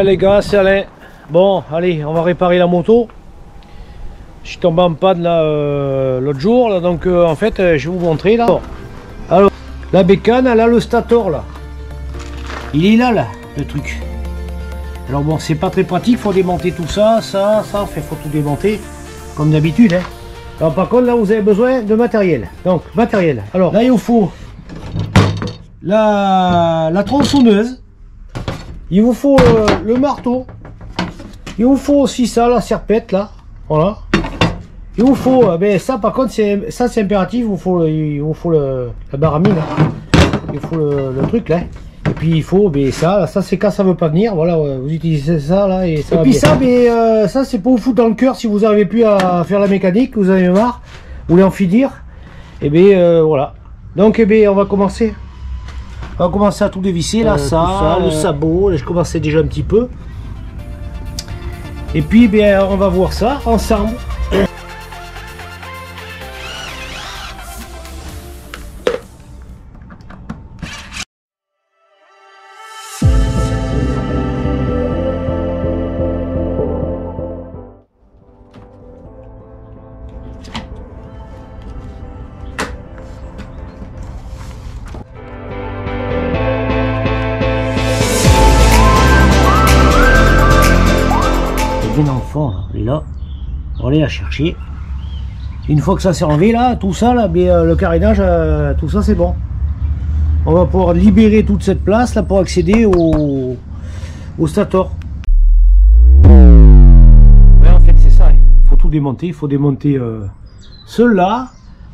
les gars, c'est Alain. Bon, allez, on va réparer la moto. Je suis tombé en panne là l'autre jour, là, donc en fait, je vais vous montrer là. Alors, la bécane, elle a le stator là. Il est là, le truc. Alors bon, c'est pas très pratique, faut démonter tout ça, enfin, faut tout démonter, comme d'habitude. Hein. Alors par contre, là, vous avez besoin de matériel. Donc, matériel. Alors, là, il vous faut la tronçonneuse. Il vous faut le marteau. Il vous faut aussi ça, la serpette, là. Voilà. Il vous faut, ça par contre, c'est impératif. Il vous faut la baramine. Hein. Il vous faut le truc, là. Et puis il faut, ça c'est quand ça veut pas venir. Voilà, vous utilisez ça, là. Et puis ça, ça c'est pour vous foutre dans le cœur si vous n'arrivez plus à faire la mécanique, vous avez marre, vous voulez en finir. Et voilà. Donc, on va commencer. On va commencer à tout dévisser, là, ça, le sabot, là, je commençais déjà un petit peu. Et puis, on va voir ça ensemble. Il est là, on va aller la chercher. Une fois que ça s'est enlevé là, tout ça là, le carénage, tout ça c'est bon. On va pouvoir libérer toute cette place là pour accéder au stator. Ouais, en fait c'est ça, il faut tout démonter, il faut démonter cela,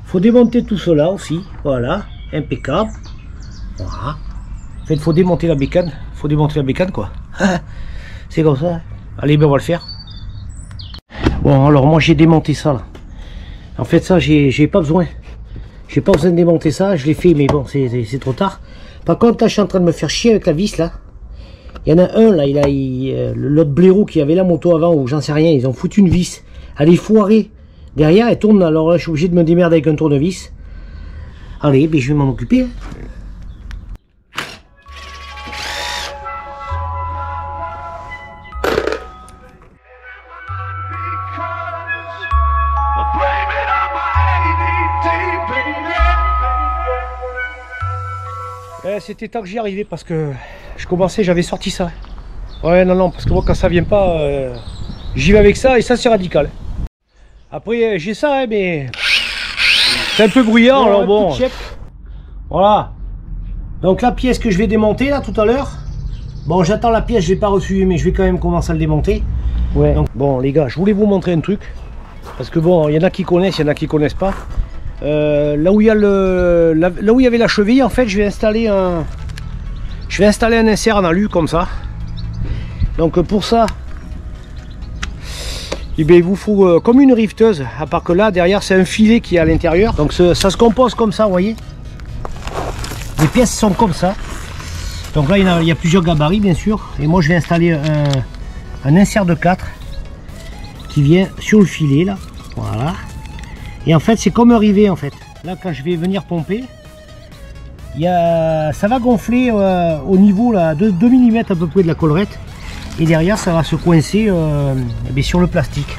il faut démonter tout cela aussi, voilà, impeccable. Voilà. En fait il faut démonter la bécane, quoi. C'est comme ça. Allez, on va le faire. Bon, alors moi j'ai démonté ça là. En fait ça j'ai pas besoin. J'ai pas besoin de démonter ça, je l'ai fait mais bon c'est trop tard. Par contre là je suis en train de me faire chier avec la vis là. Il y en a un là, l'autre blaireau qui avait la moto avant ou j'en sais rien, ils ont foutu une vis. Elle est foirée. Derrière elle tourne, alors là je suis obligé de me démerder avec un tournevis. Allez, je vais m'en occuper. C'était temps que j'y arrivais parce que j'avais sorti ça. Ouais, non, parce que moi quand ça vient pas, j'y vais avec ça et ça c'est radical. Après j'ai ça, mais c'est un peu bruyant, alors bon. Voilà. Donc la pièce que je vais démonter là tout à l'heure, bon j'attends la pièce, je l'ai pas reçue, mais je vais quand même commencer à le démonter. Ouais. Donc bon les gars, je voulais vous montrer un truc parce que bon, il y en a qui connaissent, il y en a qui connaissent pas. Là où il y a là où il y avait la cheville, en fait je vais installer un insert en alu comme ça. Donc pour ça il vous faut comme une rifteuse, à part que là derrière c'est un filet qui est à l'intérieur, donc ça se compose comme ça, vous voyez, les pièces sont comme ça. Donc là il y a plusieurs gabarits bien sûr, et moi je vais installer un insert de 4 qui vient sur le filet là, voilà. Et en fait c'est comme un rivet en fait. Là quand je vais venir pomper, ça va gonfler au niveau là, de 2 mm à peu près de la collerette. Et derrière ça va se coincer sur le plastique.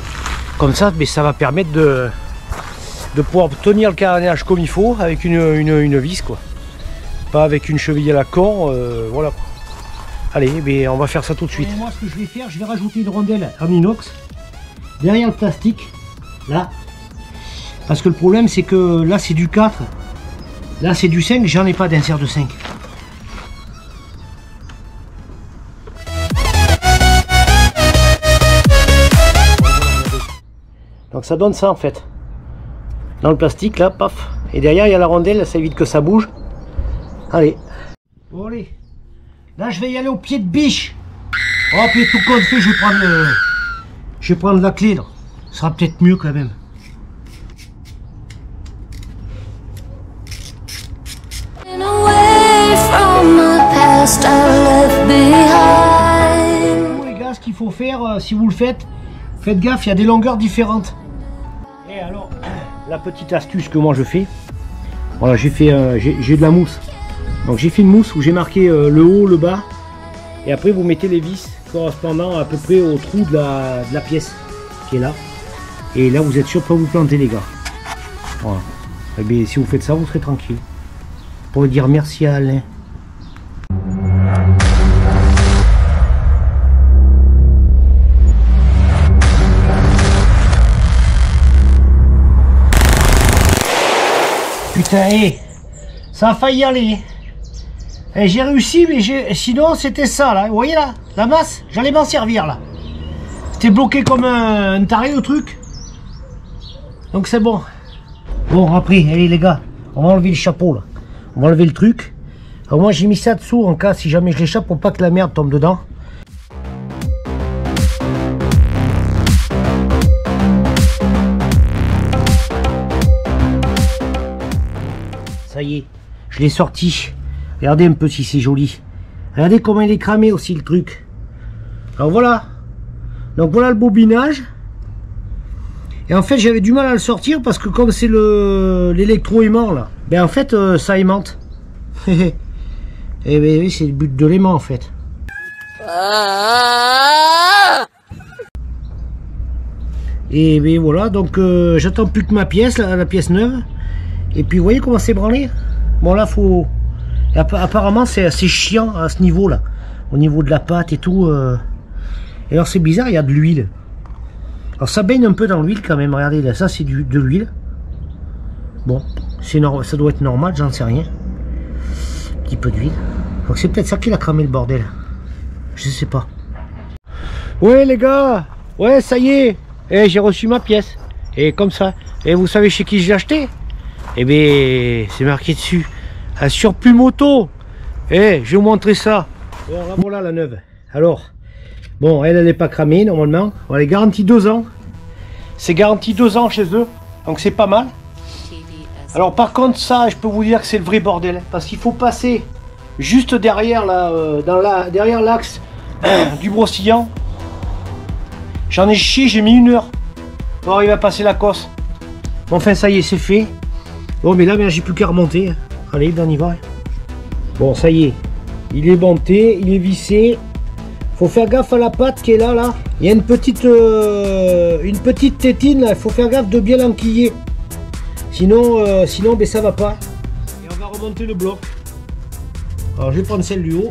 Comme ça, ça va permettre de pouvoir tenir le carénage comme il faut avec une vis quoi. Pas avec une cheville à la con, voilà. Allez, on va faire ça tout de suite. Et moi ce que je vais faire, je vais rajouter une rondelle en inox derrière le plastique, là. Parce que le problème c'est que là c'est du 4, là c'est du 5, j'en ai pas d'insert de 5. Donc ça donne ça en fait. Dans le plastique là, paf. Et derrière il y a la rondelle, ça évite que ça bouge. Allez. Bon allez. Là je vais y aller au pied de biche. Oh puis tout compte fait, je vais prendre la clé là. Ce sera peut-être mieux quand même. Les gars, ce qu'il faut faire, si vous le faites, faites gaffe, il y a des longueurs différentes. Et alors, la petite astuce que moi je fais, voilà, j'ai de la mousse. Donc j'ai fait une mousse où j'ai marqué le haut, le bas, et après vous mettez les vis correspondant à peu près au trou de la pièce qui est là. Et là, vous êtes sûr de pas vous planter, les gars. Voilà. Et bien, si vous faites ça, vous serez tranquille. Pour dire merci à Alain. Putain, ça a failli y aller. J'ai réussi, mais sinon c'était ça là. Vous voyez là, la masse, j'allais m'en servir là. C'était bloqué comme un taré le truc. Donc c'est bon. Bon, après, allez les gars, on va enlever le chapeau là. On va enlever le truc. Alors moi j'ai mis ça dessous en cas si jamais je l'échappe pour pas que la merde tombe dedans. Ça y est, je l'ai sorti. Regardez un peu si c'est joli. Regardez comment il est cramé aussi le truc. Alors voilà. Donc voilà le bobinage. Et en fait j'avais du mal à le sortir parce que comme c'est l'électro-aimant là, ben en fait ça aimante. Et ben oui, c'est le but de l'aimant en fait. Et ben voilà, donc j'attends plus que ma pièce, la pièce neuve. Et puis vous voyez comment c'est branlé. Bon là faut... Apparemment c'est assez chiant à ce niveau là. Au niveau de la pâte et tout. Et alors c'est bizarre, il y a de l'huile. Alors ça baigne un peu dans l'huile quand même. Regardez là, ça c'est de l'huile. Bon, ça doit être normal, j'en sais rien. Un petit peu d'huile. Donc c'est peut-être ça qui a cramé le bordel. Je sais pas. Ouais les gars. Ouais ça y est. Et j'ai reçu ma pièce. Et comme ça. Et vous savez chez qui je l'ai acheté? Eh bien, c'est marqué dessus. Un surplus moto. Eh, je vais vous montrer ça. Bon, là, voilà la neuve. Alors, bon, elle n'est pas cramée normalement. On est garantie 2 ans. C'est garanti 2 ans chez eux. Donc c'est pas mal. Alors par contre, ça, je peux vous dire que c'est le vrai bordel. Parce qu'il faut passer juste derrière, là, derrière l'axe du Brossillant. J'en ai chié, j'ai mis 1 heure pour arriver à passer la cosse. Bon, enfin, ça y est, c'est fait. Bon, mais là, j'ai plus qu'à remonter. Allez, ben, on y va. Bon, ça y est. Il est monté, il est vissé. Faut faire gaffe à la patte qui est là, là. Il y a une petite tétine, là. Il faut faire gaffe de bien l'enquiller. Sinon, ben, ça va pas. Et on va remonter le bloc. Alors, je vais prendre celle du haut.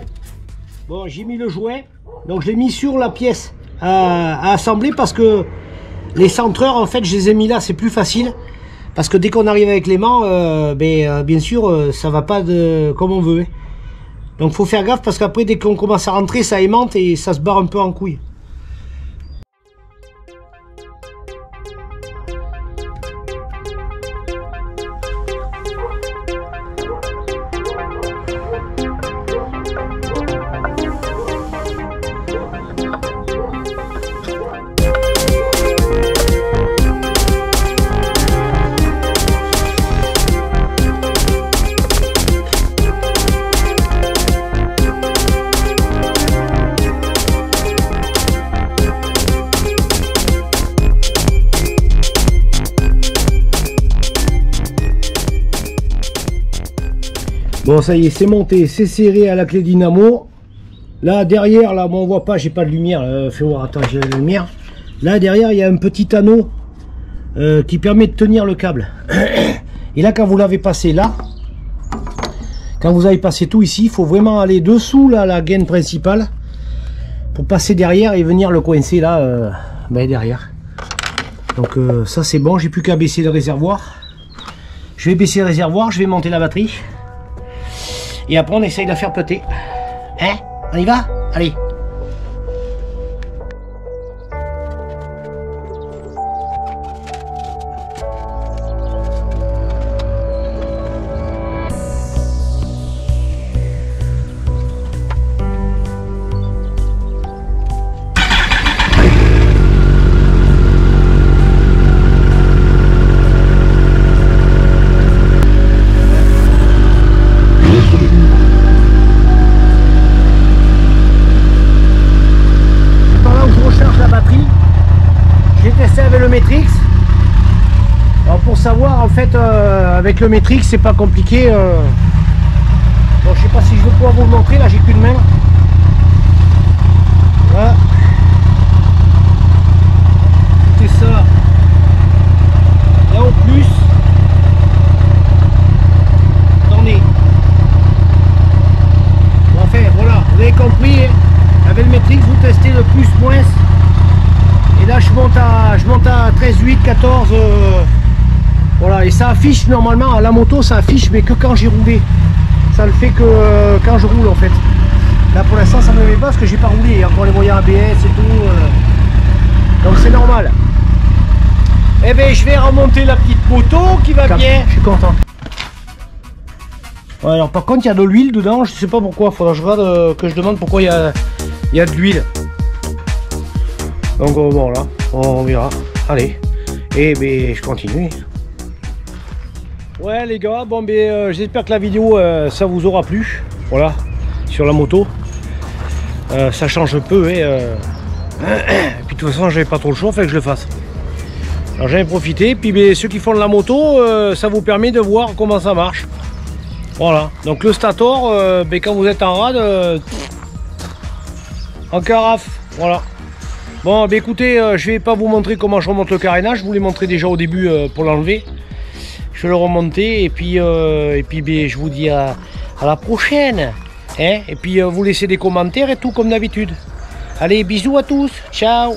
Bon, j'ai mis le joint. Donc, je l'ai mis sur la pièce à assembler parce que les centreurs, en fait, je les ai mis là. C'est plus facile. Parce que dès qu'on arrive avec l'aimant, bien sûr, ça va pas comme on veut. Donc faut faire gaffe parce qu'après, dès qu'on commence à rentrer, ça aimante et ça se barre un peu en couille. Bon, ça y est, c'est monté, c'est serré à la clé dynamo. Là, derrière, là, bon, on voit pas, j'ai pas de lumière. Fais voir, attends, j'ai la lumière. Là, derrière, il y a un petit anneau qui permet de tenir le câble. Et là, quand vous l'avez passé là, quand vous avez passé tout ici, il faut vraiment aller dessous, là, la gaine principale, pour passer derrière et venir le coincer, là, derrière. Donc, ça, c'est bon, j'ai plus qu'à baisser le réservoir. Je vais baisser le réservoir, je vais monter la batterie. Et après on essaye de la faire péter. Hein? On y va? Allez. Le Matrix. Alors pour savoir en fait avec le Matrix c'est pas compliqué. Bon, je sais pas si je vais pouvoir vous le montrer, là j'ai qu'une main. Voilà. plus, moins. Et là je monte à 13, 8, 14. Voilà, et ça affiche normalement à la moto, ça affiche mais que quand j'ai roulé. Ça le fait que quand je roule en fait. Là pour l'instant ça ne me met pas parce que j'ai pas roulé, il y a encore les moyens ABS et tout. Donc c'est normal. Eh bien je vais remonter la petite moto qui va bien. Je suis content. Ouais, alors par contre il y a de l'huile dedans, je sais pas pourquoi, faudra que je regarde, que je demande pourquoi il y a de l'huile. Donc bon là, on verra. Allez, et ben je continue. Ouais les gars, bon ben j'espère que la vidéo ça vous aura plu. Voilà, sur la moto. Ça change un peu, et puis de toute façon j'avais pas trop le choix, fait que je le fasse. Alors j'en ai profité, puis ben, ceux qui font de la moto, ça vous permet de voir comment ça marche. Voilà, donc le stator, ben, quand vous êtes en rade, en carafe, voilà. Bon, ben, écoutez, je vais pas vous montrer comment je remonte le carénage, je vous l'ai montré déjà au début pour l'enlever. Je vais le remonter, et puis ben, je vous dis à la prochaine. Hein, et puis vous laissez des commentaires et tout comme d'habitude. Allez, bisous à tous, ciao.